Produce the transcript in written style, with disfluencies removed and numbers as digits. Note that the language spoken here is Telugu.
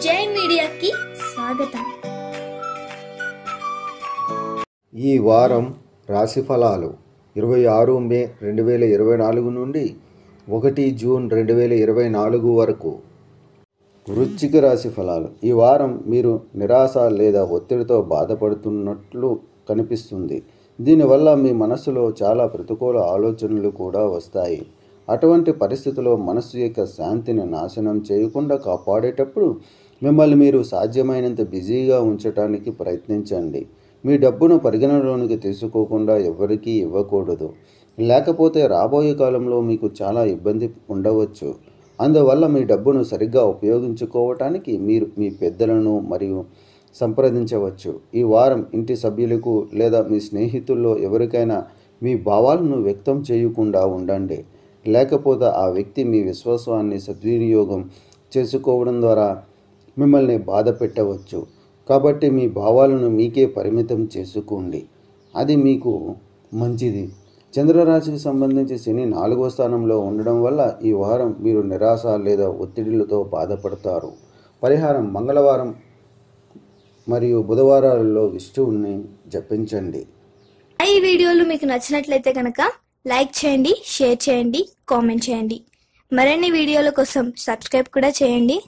జై మీడియాకి స్వాగతం. ఈ వారం రాశి ఫలాలు 26 మే 2024 నుండి 1 జూన్ 2024 వరకు. వృశ్చిక రాశి ఫలాలు. ఈ వారం మీరు నిరాశ లేదా ఒత్తిడితో బాధపడుతున్నట్లు కనిపిస్తుంది. దీనివల్ల మీ మనస్సులో చాలా ప్రతికూల ఆలోచనలు కూడా వస్తాయి. అటువంటి పరిస్థితుల్లో మనస్సు యొక్క శాంతిని నాశనం చేయకుండా కాపాడేటప్పుడు మిమ్మల్ని మీరు సాధ్యమైనంత బిజీగా ఉంచడానికి ప్రయత్నించండి. మీ డబ్బును పరిగణలోనికి తీసుకోకుండా ఎవరికీ ఇవ్వకూడదు, లేకపోతే రాబోయే కాలంలో మీకు చాలా ఇబ్బంది ఉండవచ్చు. అందువల్ల మీ డబ్బును సరిగ్గా ఉపయోగించుకోవటానికి మీరు మీ పెద్దలను మరియు సంప్రదించవచ్చు. ఈ వారం ఇంటి సభ్యులకు లేదా మీ స్నేహితుల్లో ఎవరికైనా మీ భావాలను వ్యక్తం చేయకుండా ఉండండి, లేకపోతే ఆ వ్యక్తి మీ విశ్వాసాన్ని సద్వినియోగం చేసుకోవడం ద్వారా మిమ్మల్ని బాధ పెట్టవచ్చు. కాబట్టి మీ భావాలను మీకే పరిమితం చేసుకోండి, అది మీకు మంచిది. చంద్రరాశికి సంబంధించి శని 4వ స్థానంలో ఉండడం వల్ల ఈ వారం మీరు నిరాశ లేదా ఒత్తిడిలతో బాధపడతారు. పరిహారం: మంగళవారం మరియు బుధవారాలలో విష్ణువుని జపించండి. ఈ వీడియోలు మీకు నచ్చినట్లయితే కనుక లైక్ చేయండి, షేర్ చేయండి, కామెంట్ చేయండి. మరిన్ని వీడియోల కోసం సబ్స్క్రైబ్ కూడా చేయండి.